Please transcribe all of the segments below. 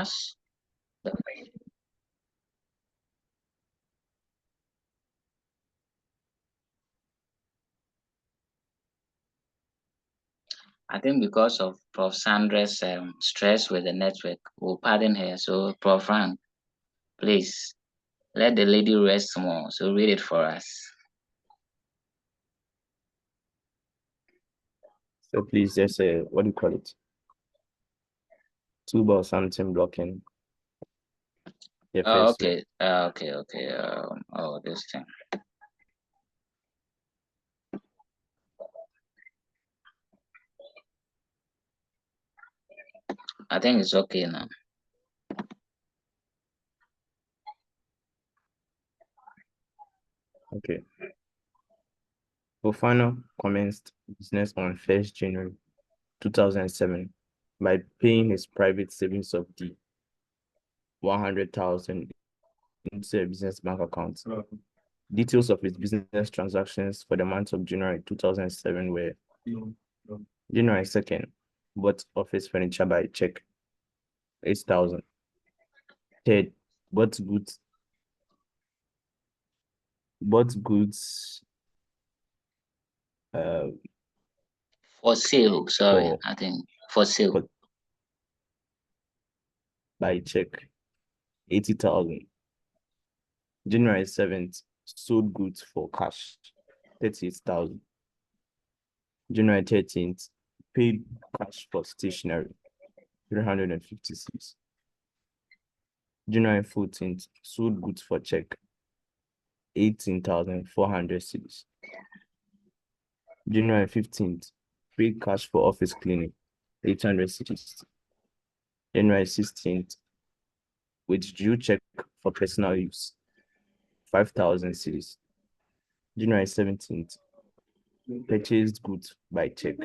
us? I think because of Prof. Sandra's stress with the network, we'll pardon her. So, Prof. Frank, please let the lady rest more. So, read it for us. So please just say, what do you call it? Tube or something blocking. Oh, okay. Okay. Oh, this thing. I think it's okay now. Okay. Fofana commenced business on 1st January 2007 by paying his private savings of the 100,000 into a business bank account. Details of his business transactions for the month of January 2007 were January 2nd, bought office furniture by check, 8,000. Third, bought goods For sale, sorry, I think for sale. By check, 80,000. January 7th, sold goods for cash, 38,000. January 13th, paid cash for stationery, 356. January 14th, sold goods for check, 18,400 cedis. January 15th, paid cash for office cleaning, 800 cedis. January 16th, withdrew check for personal use, 5,000 cedis. January 17th, purchased goods by check,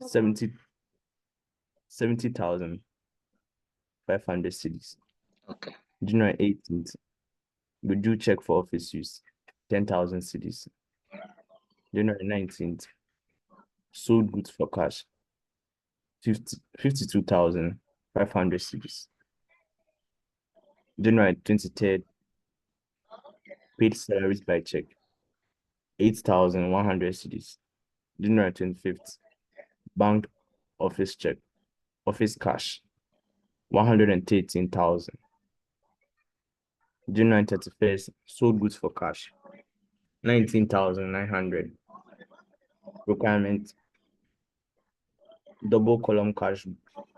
70,500 cedis. Okay. January 18th, withdrew check for office use, 10,000 cedis. January 19th, sold goods for cash, 52,500 cedis. January 23rd, paid salaries by check, 8,100 cedis. January 25th, bank office check, office cash, 113,000. January 31st, sold goods for cash, 19,900. Requirement, double column cash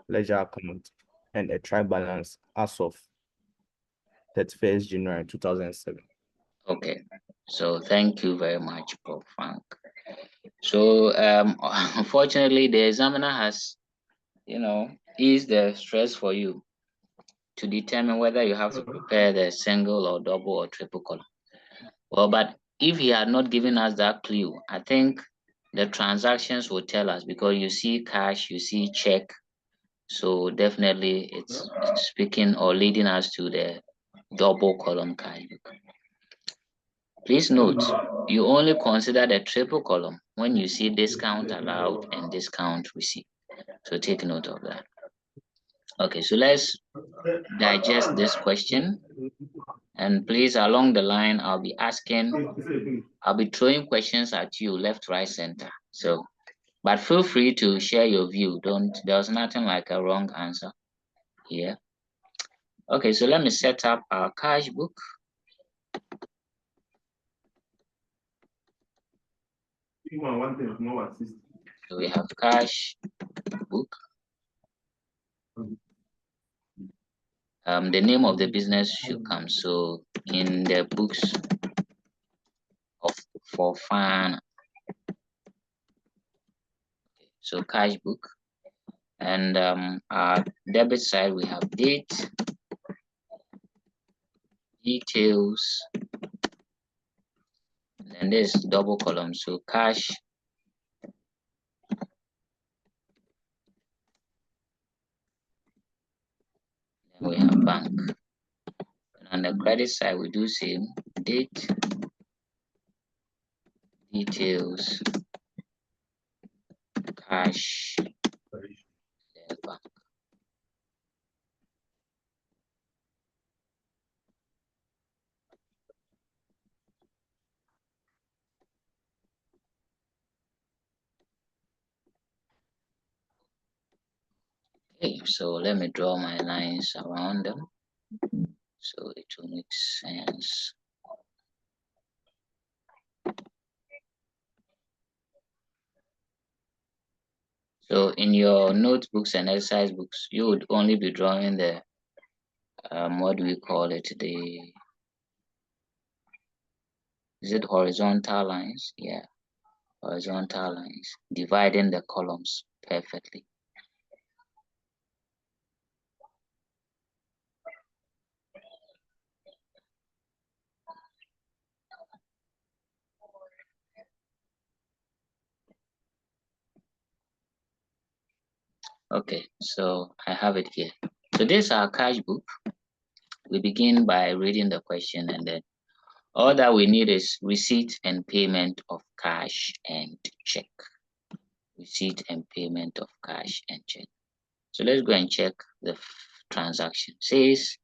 ledger account, and a trial balance as of 31st January 2007. Okay. So thank you very much, Prof. Frank. So unfortunately, the examiner has, eased the stress for you to determine whether you have to prepare the single or double or triple column. Well, but if he had not given us that clue, I think the transactions will tell us, because you see cash, you see check. So definitely it's speaking or leading us to the double column cash book. Please note, you only consider the triple column when you see discount allowed and discount received. So take note of that. Okay, so let's digest this question. And please, along the line, I'll be throwing questions at you, left, right, center. So, but feel free to share your view. There's nothing like a wrong answer here. Okay, so let me set up our cash book. So we have cash book. The name of the business should come. So in the books of Fofana. So cash book. And our debit side, we have date, details, and this double column. So cash, then we have bank. And on the credit side, we do same, date, details, cash, then bank. Okay, so let me draw my lines around them so it will make sense. So in your notebooks and exercise books, you would only be drawing the what do we call it? Is it horizontal lines? Yeah, horizontal lines, dividing the columns perfectly. Okay, so I have it here. So this is our cash book. We begin by reading the question, and then all that we need is receipt and payment of cash and check. Receipt and payment of cash and check. So let's go and check the transaction. It says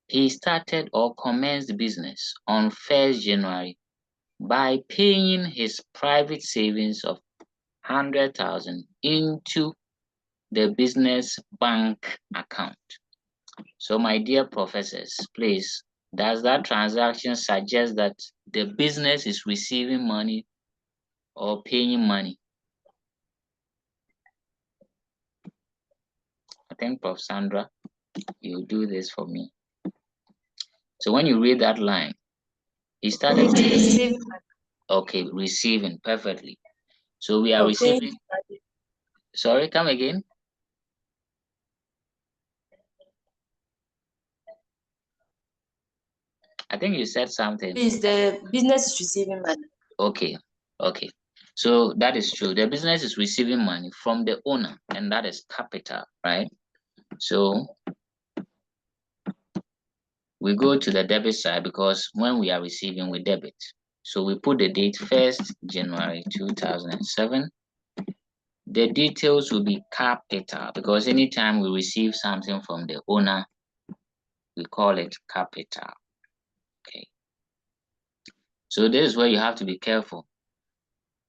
he started or commenced business on 1st January by paying his private savings of 100,000 into the business bank account. So my dear professors, please, does that transaction suggest that the business is receiving money or paying money? I think Prof. Sandra, you do this for me. So when you read that line, he started Receiving. okay, receiving perfectly. So we are Okay. receiving. Sorry, come again. I think you said something. Please, the business is receiving money. Okay, okay. So that is true. The business is receiving money from the owner, and that is capital, right? So we go to the debit side because when we are receiving, we debit. So we put the date 1st January 2007. The details will be capital because anytime we receive something from the owner, we call it capital. Okay. So this is where you have to be careful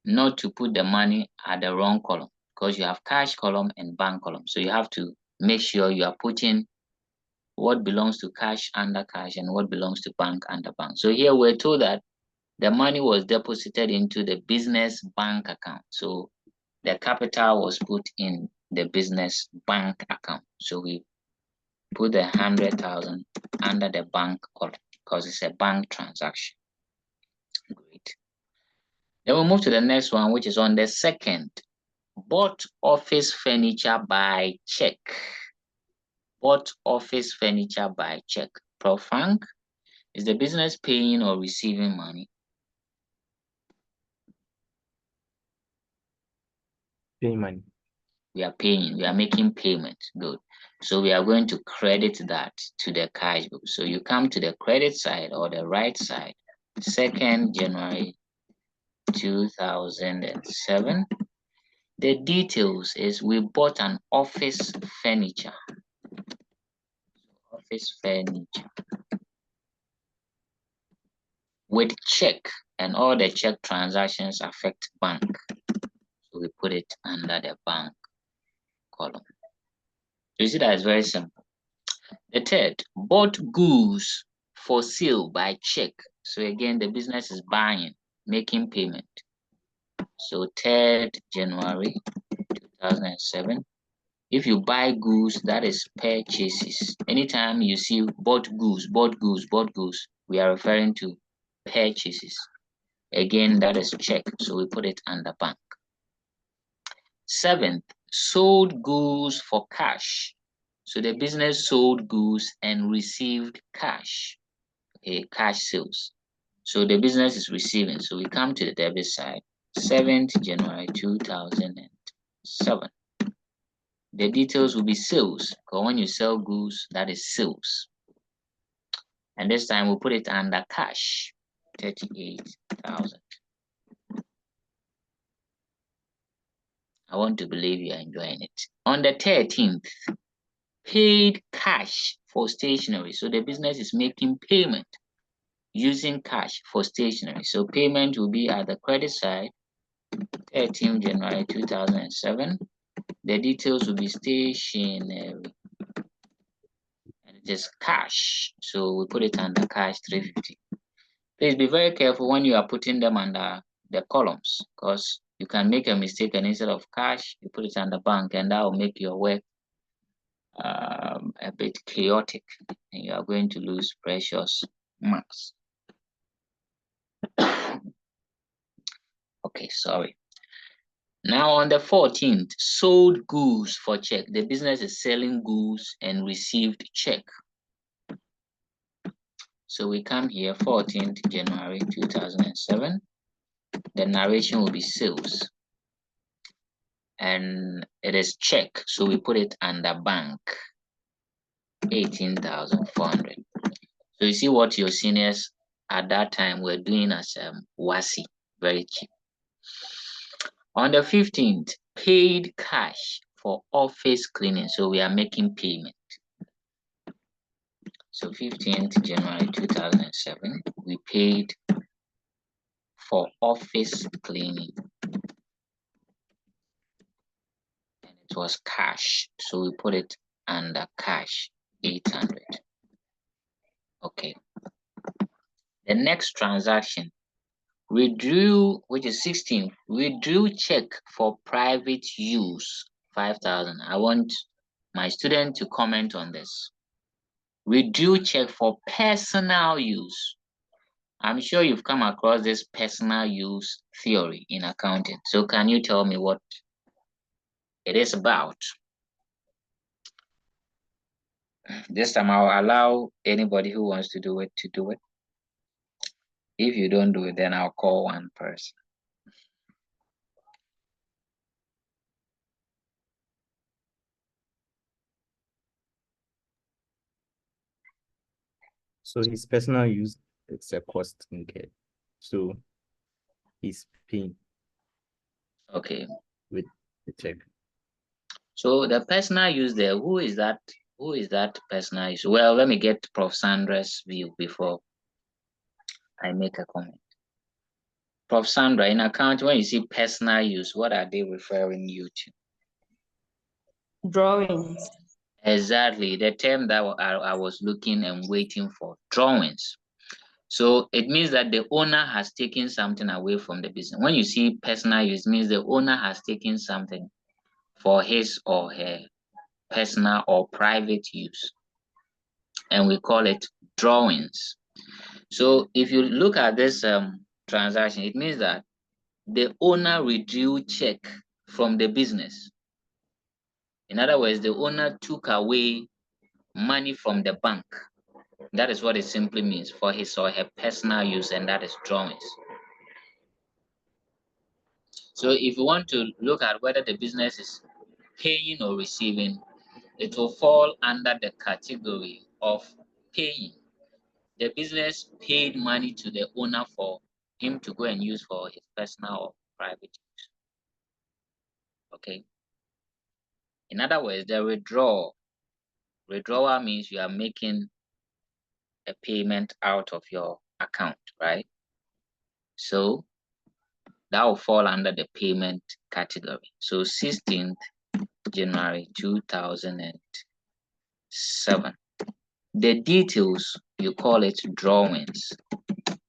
not to put the money at the wrong column because you have cash column and bank column. So you have to make sure you are putting what belongs to cash under cash and what belongs to bank under bank. So here we're told that the money was deposited into the business bank account. So the capital was put in the business bank account. So we put the 100,000 under the bank column because it's a bank transaction. Great. Then we'll move to the next one, which is on the 2nd. Bought office furniture by check. Bought office furniture by check. Prof. Frank, is the business paying or receiving money? Pay money. We are paying, we are making payment. Good. So we are going to credit that to the cash book. So you come to the credit side or the right side, 2nd January 2007. The details is we bought an office furniture. Office furniture with check, and all the check transactions affect bank. So we put it under the bank column. You see that it's very simple. The 3rd, bought goods for sale by check. So again, the business is buying, making payment. So 3rd January 2007. If you buy goods, that is purchases. Anytime you see bought goods, bought goods, bought goods, we are referring to purchases. Again, that is check. So we put it under bank. 7th, sold goods for cash. So the business sold goods and received cash. Okay, cash sales. So the business is receiving. So we come to the debit side, 7th January 2007. The details will be sales, because when you sell goods, that is sales. And this time we'll put it under cash, 38,000. I want to believe you are enjoying it. On the 13th, paid cash for stationery. So the business is making payment using cash for stationery. So payment will be at the credit side, 13th January 2007. The details will be stationery. And it is cash. So we put it under cash 350. Please be very careful when you are putting them under the columns, because you can make a mistake and instead of cash, you put it under bank, and that will make your work a bit chaotic, and you are going to lose precious marks. Okay, sorry. Now on the 14th, sold goods for check. The business is selling goods and received check. So we come here, 14th January 2007. The narration will be sales. And it is check. So we put it under bank, 18,400. So you see what your seniors at that time were doing as WASI, very cheap. On the 15th, paid cash for office cleaning. So we are making payment. So 15th January 2007, we paid for office cleaning. And it was cash. So we put it under cash, 800. Okay. The next transaction, withdrew, which is 16, withdrew check for private use, 5,000. I want my student to comment on this. Withdrew check for personal use. I'm sure you've come across this personal use theory in accounting. So can you tell me what it is about? This time I'll allow anybody who wants to do it to do it. If you don't do it, then I'll call one person. So his personal use, it's a cost incurred. So he's paying. Okay. With the check. So the personal use there, who is that? Who is that personal use? Well, let me get Prof. Sandra's view before I make a comment. Prof. Sandra, in accounting, when you see personal use, what are they referring you to? Drawings. Exactly, the term that I was looking and waiting for, drawings. So it means that the owner has taken something away from the business. When you see personal use, it means the owner has taken something for his or her personal or private use. And we call it drawings. So if you look at this transaction, it means that the owner withdrew check from the business. In other words, the owner took away money from the bank. That is what it simply means, for his or her personal use, and that is drawings. So if you want to look at whether the business is paying or receiving, it will fall under the category of paying. The business paid money to the owner for him to go and use for his personal or private use. Okay. In other words, the withdrawal means you are making a payment out of your account, right? So that will fall under the payment category. So 16th January 2007. The details, you call it drawings.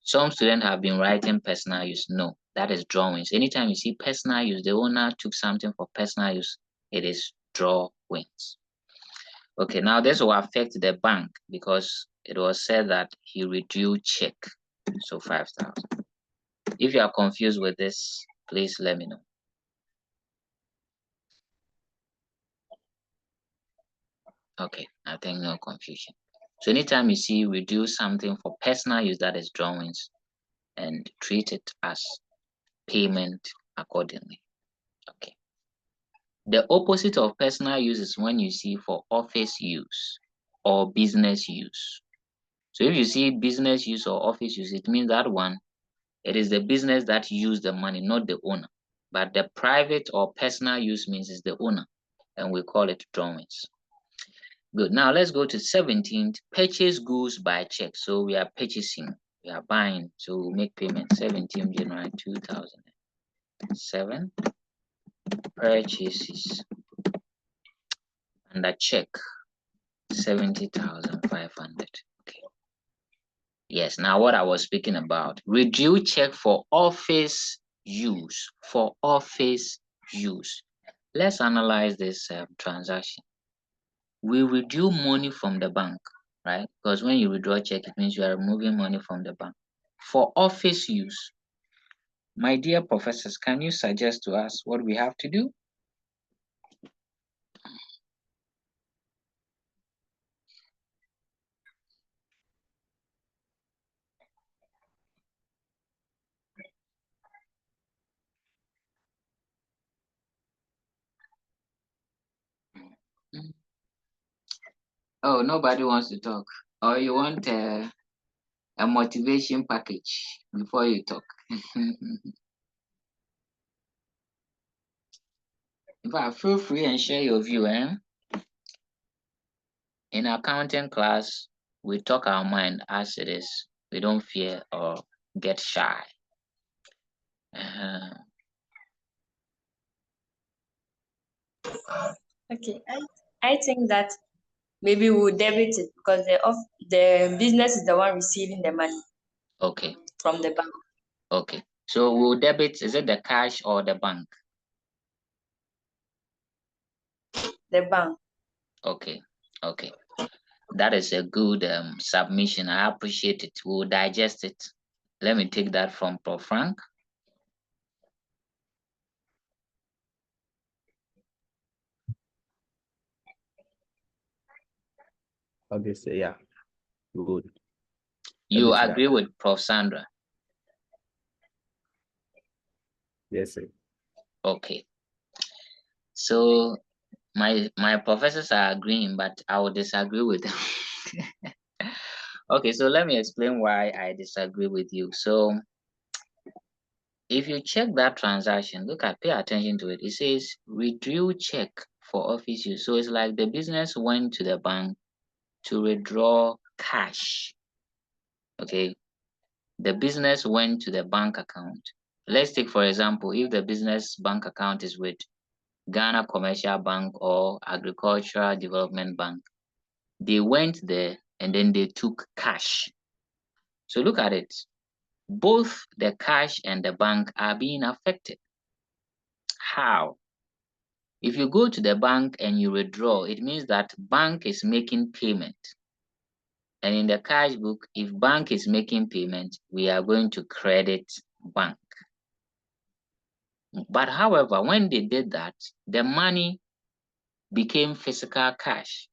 Some students have been writing personal use. No, that is drawings. Anytime you see personal use, the owner took something for personal use, it is drawings. Okay, now this will affect the bank because it was said that he withdrew check, so 5,000. If you are confused with this, please let me know. Okay, I think no confusion. So anytime you see reduce something for personal use, that is drawings, and treat it as payment accordingly. Okay. The opposite of personal use is when you see for office use or business use. So if you see business use or office use, it means that one, it is the business that use the money, not the owner. But the private or personal use means it's the owner, and we call it drawings. Good. Now let's go to 17th. Purchase goods by check. So we are purchasing, we are buying to make payment. 17th January 2007. Purchases. under check 70,500. Okay. Yes, now what I was speaking about, withdrew check for office use. For office use. Let's analyze this transaction. We withdrew money from the bank, right? Because when you withdraw check, it means you are removing money from the bank. For office use, my dear professors, can you suggest to us what we have to do? Oh, nobody wants to talk. Or you want a motivation package before you talk. In fact, feel free and share your view. In accounting class, we talk our mind as it is. We don't fear or get shy. Okay, I think that maybe we'll debit it because the business is the one receiving the money Okay, from the bank. okay. So we'll debit, is it the cash or the bank? The bank. Okay, okay. That is a good submission. I appreciate it. We'll digest it. Let me take that from Prof. Frank. Obviously, yeah. Good. You Debit, yeah. agree with Prof. Sandra? Yes, sir. Okay. So my professors are agreeing, but I will disagree with them. Okay, so let me explain why I disagree with you. So if you check that transaction, pay attention to it. It says withdrew check for office use. So it's like the business went to the bank to withdraw cash. Okay, the business went to the bank account. Let's take, for example, if the business bank account is with Ghana Commercial Bank or Agricultural Development Bank, they went there and then they took cash. So look at it. Both the cash and the bank are being affected. How? If you go to the bank and you withdraw, it means that bank is making payment. And in the cash book, if bank is making payment, we are going to credit bank. But however, when they did that, the money became physical cash.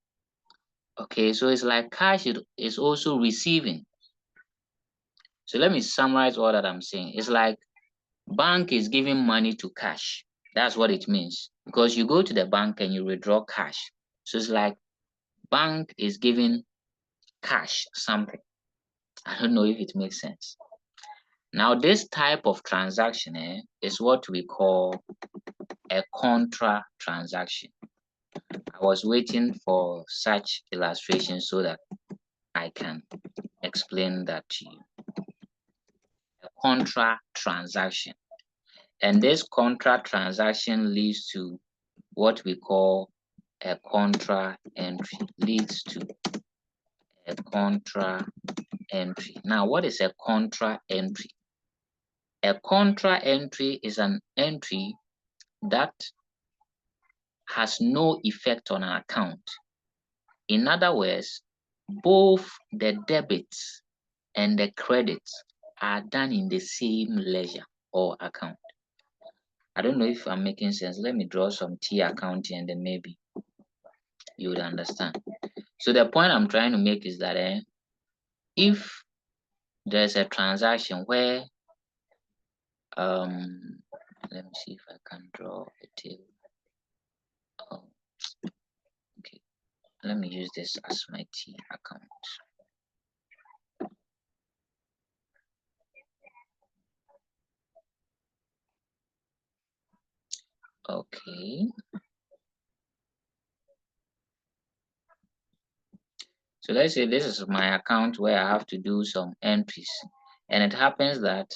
Okay, so it's like cash is also receiving. So let me summarize all that I'm saying. It's like bank is giving money to cash. That's what it means. Because you go to the bank and you withdraw cash. So it's like bank is giving cash something. I don't know if it makes sense. Now, this type of transaction is what we call a contra transaction. I was waiting for such illustration so that I can explain that to you. A contra transaction. And this contra transaction leads to what we call a contra entry. Leads to a contra entry. Now, what is a contra entry? A contra entry is an entry that has no effect on an account. In other words, both the debits and the credits are done in the same ledger or account. I don't know if I'm making sense. Let me draw some T accounting and then maybe you would understand. So the point I'm trying to make is that if there's a transaction where let me see if I can draw a table. Oh, okay. Let me use this as my T account. Okay. So let's say this is my account where I have to do some entries. And it happens that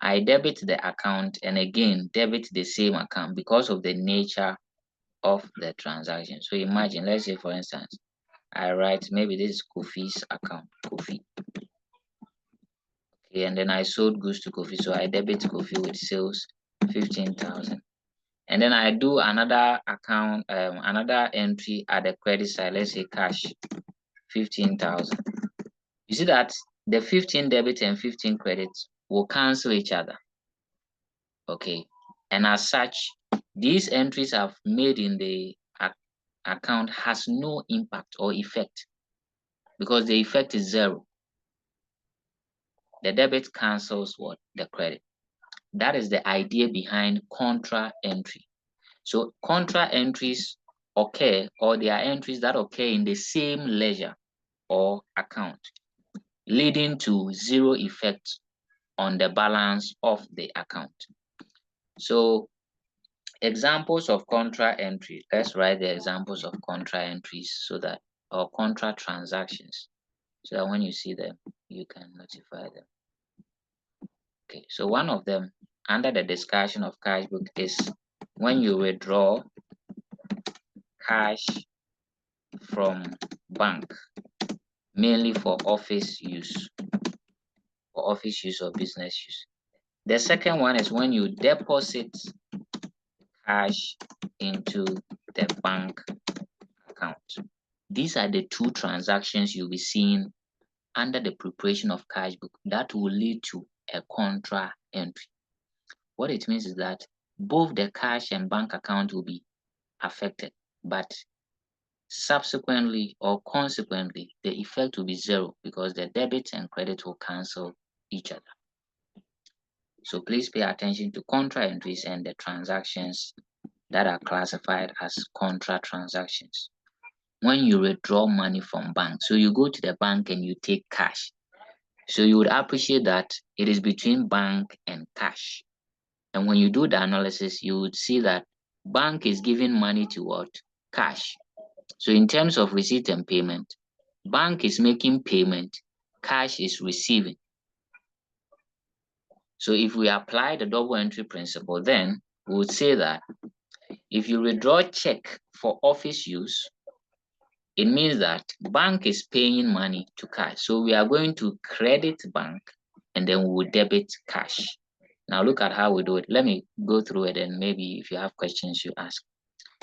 I debit the account and again debit the same account because of the nature of the transaction. So imagine, let's say for instance, I write maybe this is Kofi's account, Kofi. Okay, and then I sold goods to Kofi, so I debit Kofi with sales 15,000. And then I do another account, another entry at the credit side, let's say cash 15,000. You see that the 15 debit and 15 credit will cancel each other. Okay, and as such, these entries I've made in the account has no impact or effect because the effect is zero. The debit cancels what? The credit. That is the idea behind contra entry. So contra entries occur, or they are entries that occur in the same ledger or account, leading to zero effect on the balance of the account. So examples of contra entry. Let's write the examples of contra entries so that, or contra transactions, so that when you see them, you can notify them. Okay, so one of them under the discussion of Cashbook is when you withdraw cash from bank, mainly for office use or business use. The second one is when you deposit cash into the bank account. These are the two transactions you'll be seeing under the preparation of Cashbook that will lead to a contra entry. What it means is that both the cash and bank account will be affected, but subsequently or consequently, the effect will be zero because the debit and credit will cancel each other. So please pay attention to contra entries and the transactions that are classified as contra transactions. When you withdraw money from bank, so you go to the bank and you take cash. So you would appreciate that it is between bank and cash. And when you do the analysis, you would see that bank is giving money to what? Cash. So in terms of receipt and payment, bank is making payment, cash is receiving. So if we apply the double entry principle, then we would say that if you withdraw check for office use, it means that bank is paying money to cash. So we are going to credit bank and then we will debit cash. Now look at how we do it. Let me go through it and maybe if you have questions, you ask.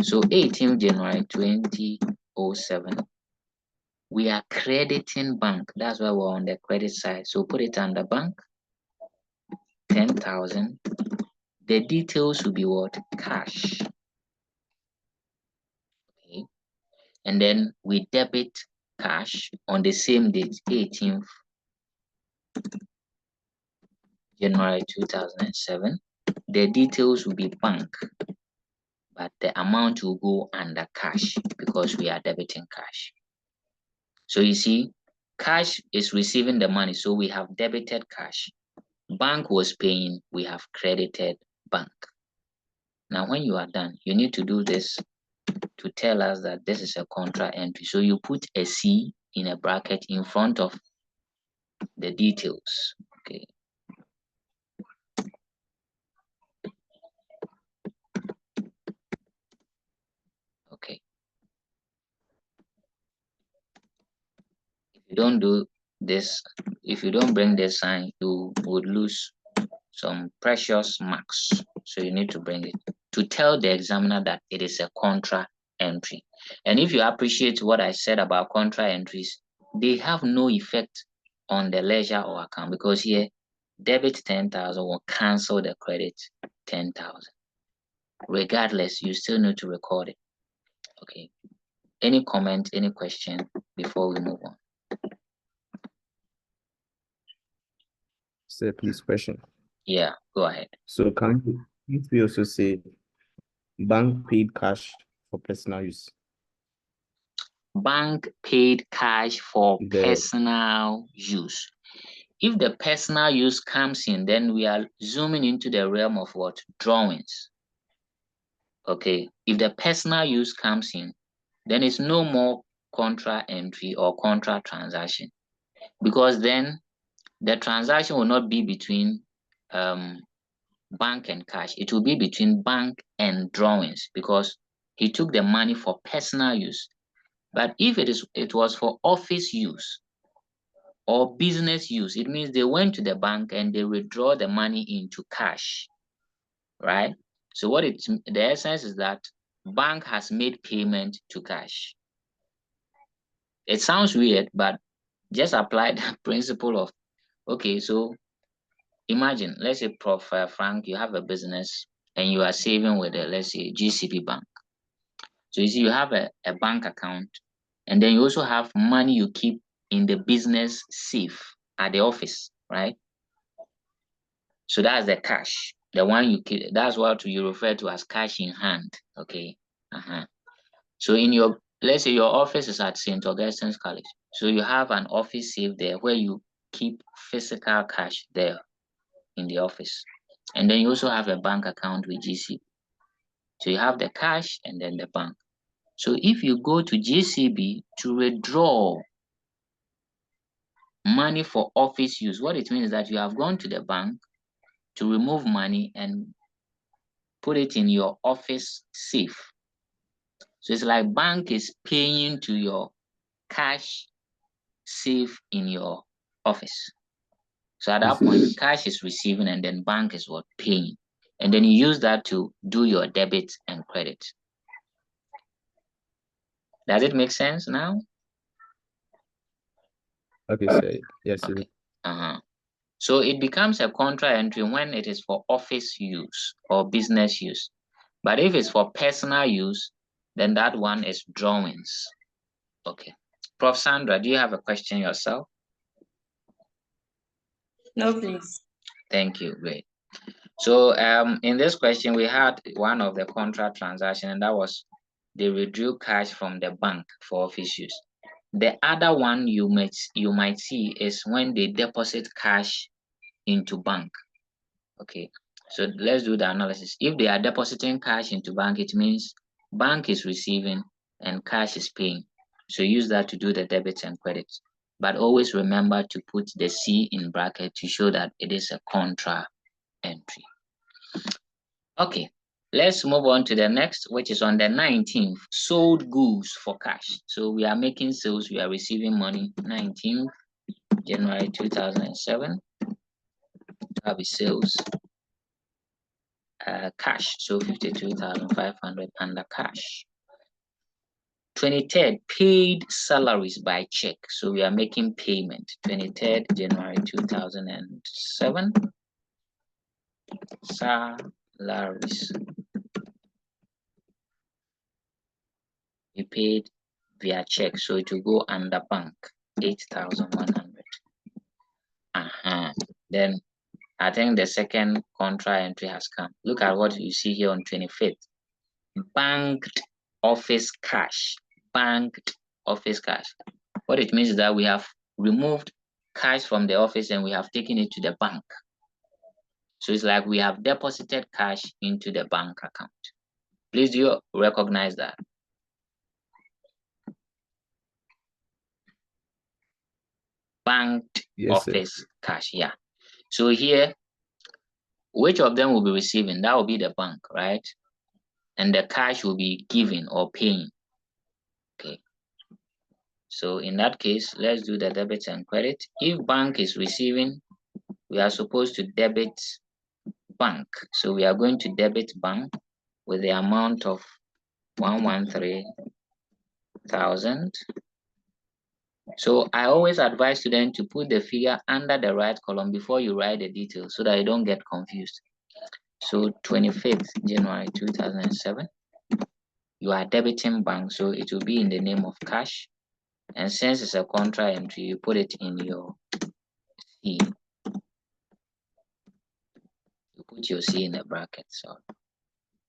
So 18th January 2007, we are crediting bank. That's why we're on the credit side. So put it under bank, 10,000. The details will be what? Cash. Okay. And then we debit cash on the same date, 18th January 2007. The details will be bank, but the amount will go under cash because we are debiting cash. So you see, cash is receiving the money, so we have debited cash. Bank was paying, we have credited bank. Now, when you are done, you need to do this to tell us that this is a contra entry. So you put a C in a bracket in front of the details. Okay. Okay. If you don't do this, if you don't bring this sign, you would lose some precious marks. So you need to bring it to tell the examiner that it is a contra entry. And if you appreciate what I said about contra entries, they have no effect on the ledger or account because here debit 10,000 will cancel the credit 10,000. Regardless, you still need to record it. Okay. Any comment, any question before we move on? Sir, please question. Yeah, go ahead. So can we also say bank paid cash for personal use? Bank paid cash for personal use. If the personal use comes in, then we are zooming into the realm of what? Drawings. Okay. If the personal use comes in, then it's no more contra entry or contra transaction because then the transaction will not be between bank and cash. It will be between bank and drawings because he took the money for personal use. But if it was for office use or business use, it means they went to the bank and they withdraw the money into cash, right? So the essence is that bank has made payment to cash. It sounds weird, but just apply the principle of, okay, so imagine, let's say, Prof. Frank, you have a business and you are saving with, let's say, GCB Bank. So you see, you have a bank account, and then you also have money you keep in the business safe at the office, right? So that's the cash, the one you keep. That's what you refer to as cash in hand. Okay. So let's say your office is at St. Augustine's College. So you have an office safe there where you keep physical cash there in the office. And then you also have a bank account with GC. So you have the cash and then the bank. So if you go to GCB to withdraw money for office use, what it means is that you have gone to the bank to remove money and put it in your office safe. So it's like bank is paying to your cash safe in your office. So at that point, cash is receiving and then bank is what? Paying. And then you use that to do your debit and credit. Does it make sense now? Okay, sir. Yes, okay. So it becomes a contra entry when it is for office use or business use. But if it's for personal use, then that one is drawings. Okay. Prof. Sandra, do you have a question yourself? No, please. Thank you. Great. So in this question, we had one of the contra transaction, and that was they withdrew cash from the bank for office use. The other one you might see is when they deposit cash into bank. Okay, so let's do the analysis. If they are depositing cash into bank, it means bank is receiving and cash is paying. So use that to do the debits and credits. But always remember to put the C in bracket to show that it is a contra entry. Okay, let's move on to the next, which is on the 19th, sold goods for cash. So we are making sales, we are receiving money, 19th January 2007. That'll be sales, cash, so 52,500 under cash. 23rd, paid salaries by check. So we are making payment, 23rd January 2007. Salaries. We paid via check, so it will go under bank, 8,100. Then I think the second contra entry has come. Look at what you see here on 25th. Banked office cash. Banked office cash. What it means is that we have removed cash from the office and we have taken it to the bank. So it's like we have deposited cash into the bank account. Please, do you recognize that? Banked office cash, yeah. So here, which of them will be receiving? That will be the bank, right? And the cash will be given or paying. Okay. So in that case, let's do the debit and credit. If bank is receiving, we are supposed to debit bank. So we are going to debit bank with the amount of 113,000. So I always advise students to put the figure under the right column before you write the details so that you don't get confused. So 25th January 2007, you are debiting bank, so it will be in the name of cash. And since it's a contra entry, you put it in your C. You put your C in the bracket.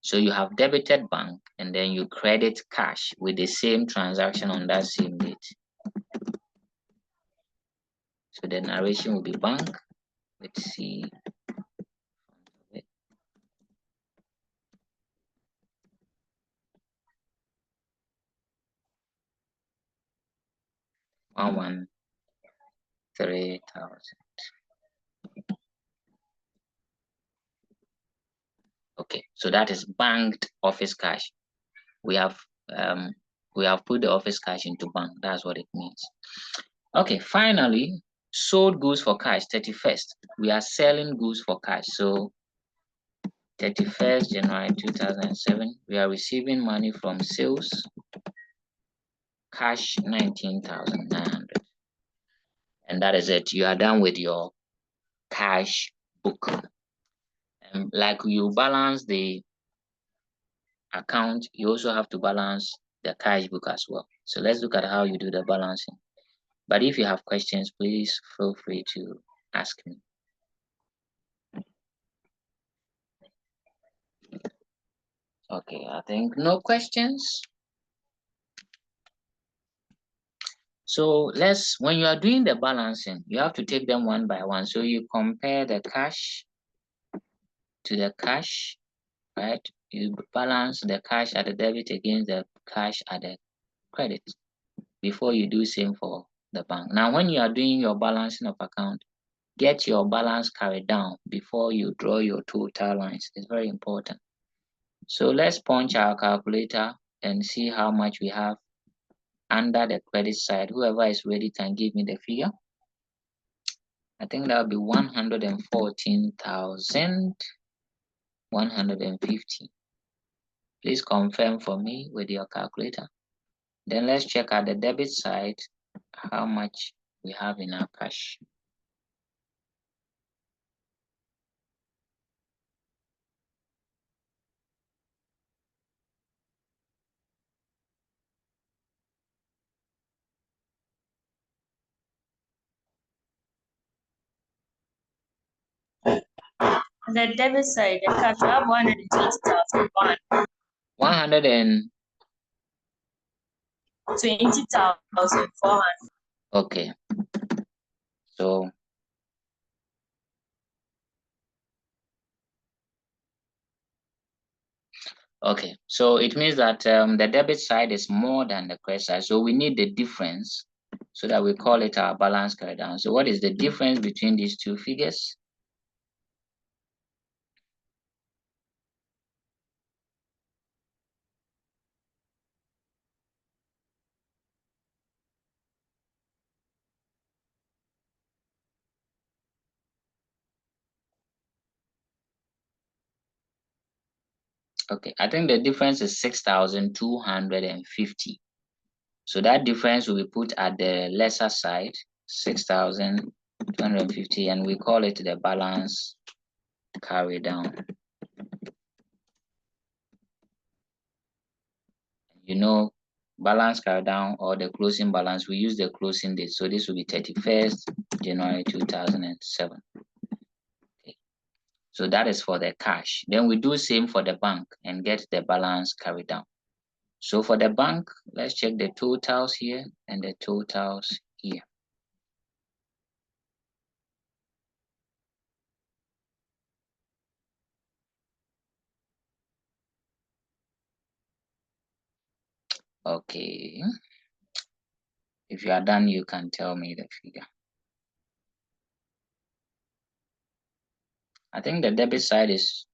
So you have debited bank and then you credit cash with the same transaction on that same date. So the narration will be bank with C. $113,000. Okay, so that is banked office cash. we have put the office cash into bank. That's what it means. Okay, finally, sold goods for cash, 31st. We are selling goods for cash. So 31st January 2007, we are receiving money from sales, cash 19,900. And that is it. You are done with your cash book. And like you balance the account, you also have to balance the cash book as well. So let's look at how you do the balancing. But if you have questions, please feel free to ask me. Okay, I think no questions. So when you are doing the balancing, you have to take them one by one. So you compare the cash to the cash, right? You balance the cash at the debit against the cash at the credit before you do same for the bank. Now, when you are doing your balancing of account, get your balance carried down before you draw your total lines. It's very important. So let's punch our calculator and see how much we have under the credit side. Whoever is ready can give me the figure. I think that would be 114,150. Please confirm for me with your calculator. Then let's check at the debit side how much we have in our cash. The debit side, the cash, we have 120,000. 20,400. Okay. So okay, so it means that the debit side is more than the credit side. So we need the difference so that we call it our balance carried down. So what is the difference between these two figures? Okay, I think the difference is 6,250. So that difference will be put at the lesser side, 6,250, and we call it the balance carry down. You know, balance carry down or the closing balance, we use the closing date. So this will be 31st January 2007. Okay. So that is for the cash. Then we do same for the bank and get the balance carried down. So for the bank, let's check the totals here and the totals here. Okay. If you are done, you can tell me the figure. I think the debit side is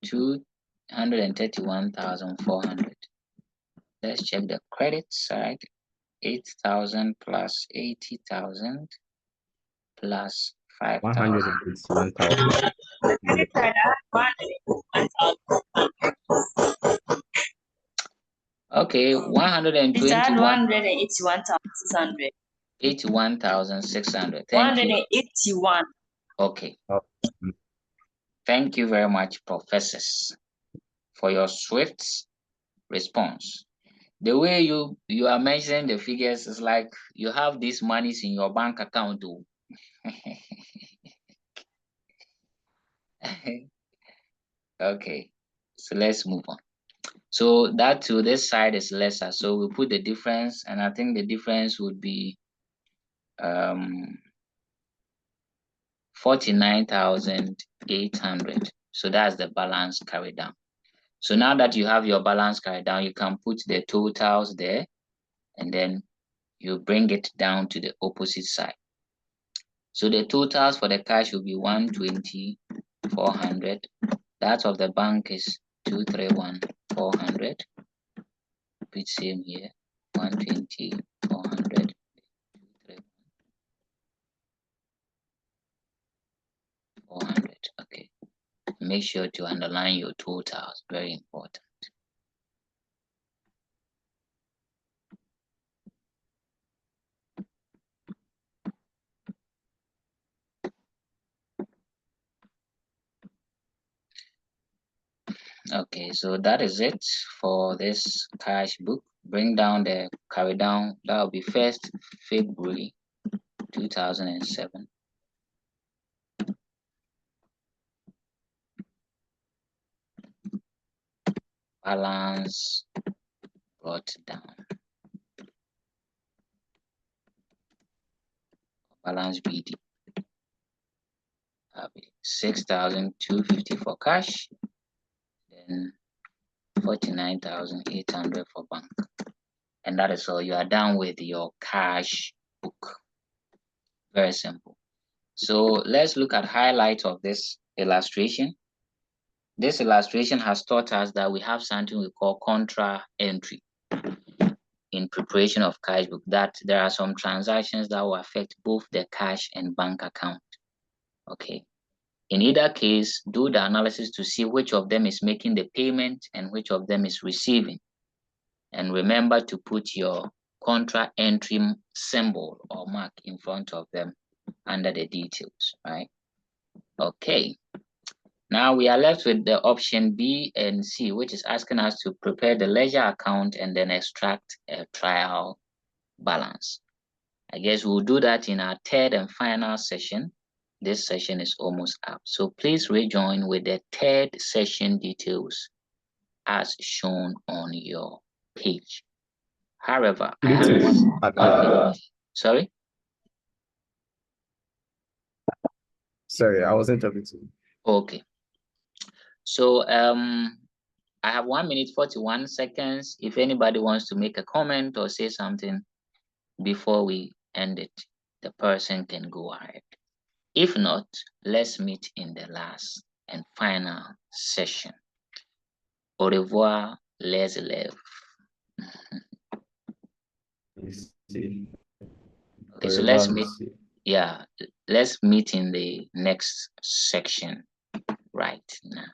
231,400. Let's check the credit side. 8,000 plus 80,000 plus 5,000. 181,000. The credit side, I have 181,000. Okay, It's 121. 181,600. 81,600. Thank you. 181. Okay. Oh, Thank you very much, professors, for your swift response. The way you are mentioning the figures is like you have these monies in your bank account too. Okay, so let's move on. So that to this side is lesser. So we put the difference, and I think the difference would be 49,800. So that's the balance carried down. So now that you have your balance carried down, you can put the totals there, and then you bring it down to the opposite side. So the totals for the cash will be 120,400. That of the bank is 231,400. repeat same here. 120, 400, 400. Okay. Make sure to underline your totals. Very important. Okay, so that is it for this cash book. Bring down the carry down. That will be 1st February 2007. Balance brought down. Balance BD. That'll be 6,250 for cash. Then 49,800 for bank. And that is all. You are done with your cash book. Very simple. So let's look at highlights of this illustration. This illustration has taught us that we have something we call contra entry in preparation of cash book, that there are some transactions that will affect both the cash and bank account. Okay. In either case, do the analysis to see which of them is making the payment and which of them is receiving. And remember to put your contra entry symbol or mark in front of them under the details, right? Okay. Now we are left with the option B and C, which is asking us to prepare the ledger account and then extract a trial balance. I guess we'll do that in our third and final session. This session is almost up. So please rejoin with the third session details as shown on your page. However, I have one. Okay. Sorry? Sorry, I wasn't talking to you. Okay. So I have 1 minute 41 seconds. If anybody wants to make a comment or say something before we end it, the person can go ahead. If not, let's meet in the last and final session. Au revoir, les élèves. Okay, so let's meet. Yeah, let's meet in the next section right now.